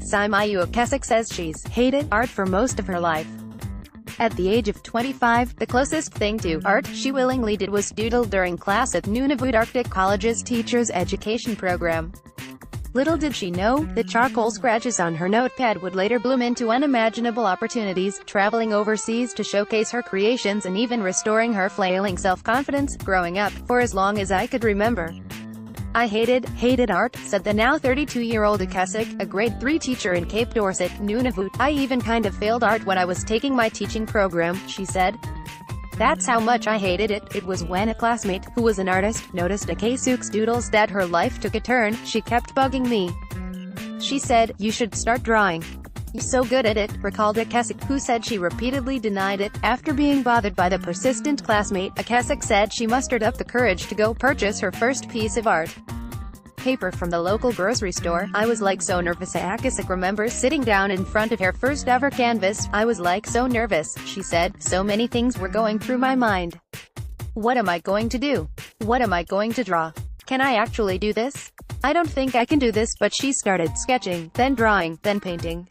Saimaiyu Akesuk says she's hated art for most of her life. At the age of 25, the closest thing to art she willingly did was doodle during class at Nunavut Arctic College's teacher's education program. Little did she know, the charcoal scratches on her notepad would later bloom into unimaginable opportunities, traveling overseas to showcase her creations and even restoring her flailing self-confidence. Growing up, for as long as I could remember, I hated art, said the now 32-year-old Akesuk, a grade 3 teacher in Cape Dorset, Nunavut. I even kind of failed art when I was taking my teaching program, she said. That's how much I hated it. It was when a classmate, who was an artist, noticed Akesuk's doodles that her life took a turn. She kept bugging me. She said, "You should start drawing. You're so good at it," recalled Akesuk, who said she repeatedly denied it. After being bothered by the persistent classmate, Akesuk said she mustered up the courage to go purchase her first piece of art paper from the local grocery store. "I was like so nervous," Akesuk remembers sitting down in front of her first ever canvas. "I was like so nervous," she said. "So many things were going through my mind. What am I going to do? What am I going to draw? Can I actually do this? I don't think I can do this." But she started sketching, then drawing, then painting.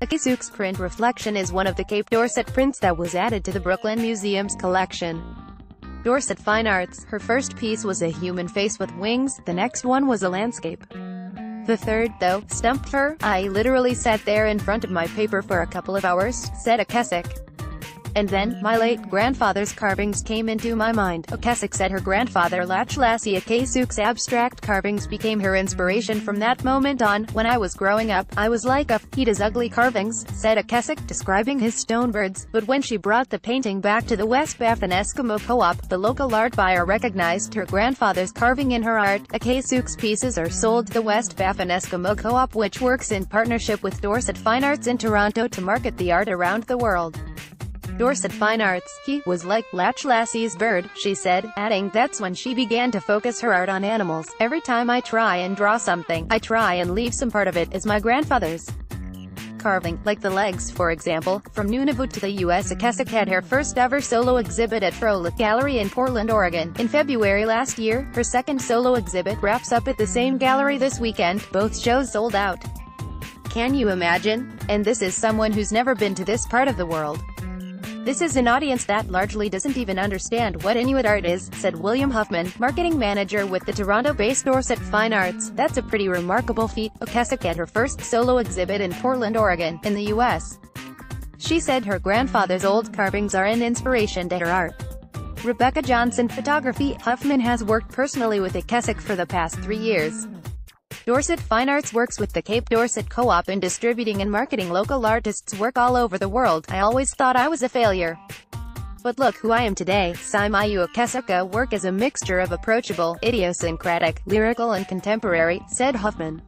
Akesuk's print reflection is one of the Cape Dorset prints that was added to the Brooklyn Museum's collection. Dorset Fine Arts. Her first piece was a human face with wings, the next one was a landscape. The third, though, stumped her. "I literally sat there in front of my paper for a couple of hours," said Akesuk. "And then, my late grandfather's carvings came into my mind." Akesuk said her grandfather Lassie Akesuk's abstract carvings became her inspiration from that moment on. "When I was growing up, I was like he does ugly carvings," said Akesuk, describing his stone birds. But when she brought the painting back to the West Baffin Eskimo Co-op, the local art buyer recognized her grandfather's carving in her art. Akesuk's pieces are sold to the West Baffin Eskimo Co-op, which works in partnership with Dorset Fine Arts in Toronto to market the art around the world. Dorset Fine Arts. "He was like Lassie's bird," she said, adding, "That's when she began to focus her art on animals. Every time I try and draw something, I try and leave some part of it as my grandfather's carving, like the legs, for example." From Nunavut to the U.S., Akesuk had her first ever solo exhibit at Frolic Gallery in Portland, Oregon, in February last year. Her second solo exhibit wraps up at the same gallery this weekend. Both shows sold out. Can you imagine? And this is someone who's never been to this part of the world. "This is an audience that largely doesn't even understand what Inuit art is," said William Huffman, marketing manager with the Toronto-based Dorset Fine Arts. "That's a pretty remarkable feat." Akesuk had her first solo exhibit in Portland, Oregon, in the U.S. She said her grandfather's old carvings are an inspiration to her art. Rebecca Johnson Photography. Huffman has worked personally with Akesuk for the past 3 years. Dorset Fine Arts works with the Cape Dorset Co-op in distributing and marketing local artists' work all over the world. "I always thought I was a failure. But look who I am today." Saimaiyu Akesuk's work is a mixture of approachable, idiosyncratic, lyrical and contemporary, said Huffman.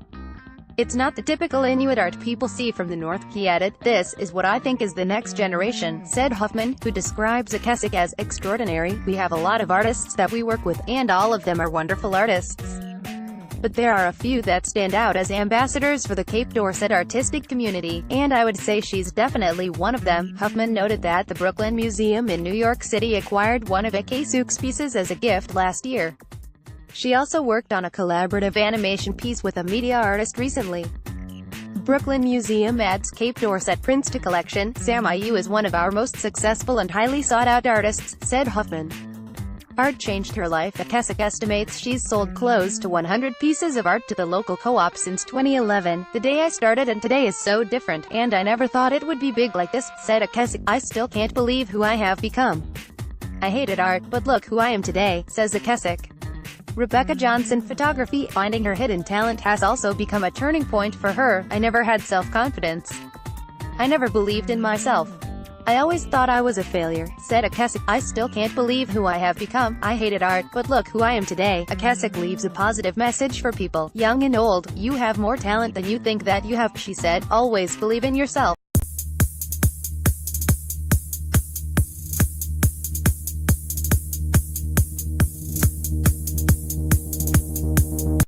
"It's not the typical Inuit art people see from the north," he added. "This is what I think is the next generation," said Huffman, who describes Akesuk as extraordinary. "We have a lot of artists that we work with, and all of them are wonderful artists. But there are a few that stand out as ambassadors for the Cape Dorset artistic community, and I would say she's definitely one of them." Huffman noted that the Brooklyn Museum in New York City acquired one of Akesuk's pieces as a gift last year. She also worked on a collaborative animation piece with a media artist recently. Brooklyn Museum adds Cape Dorset prints to collection. "Saimaiyu is one of our most successful and highly sought-out artists," said Huffman. Art changed her life. Akesuk estimates she's sold close to 100 pieces of art to the local co-op since 2011. "The day I started and today is so different, and I never thought it would be big like this," said Akesuk. "I still can't believe who I have become. I hated art, but look who I am today," says Akesuk. Rebecca Johnson Photography. Finding her hidden talent has also become a turning point for her. "I never had self-confidence. I never believed in myself. I always thought I was a failure," said Akesuk. "I still can't believe who I have become. I hated art, but look who I am today." Akesuk leaves a positive message for people, young and old. "You have more talent than you think that you have," she said. "Always believe in yourself."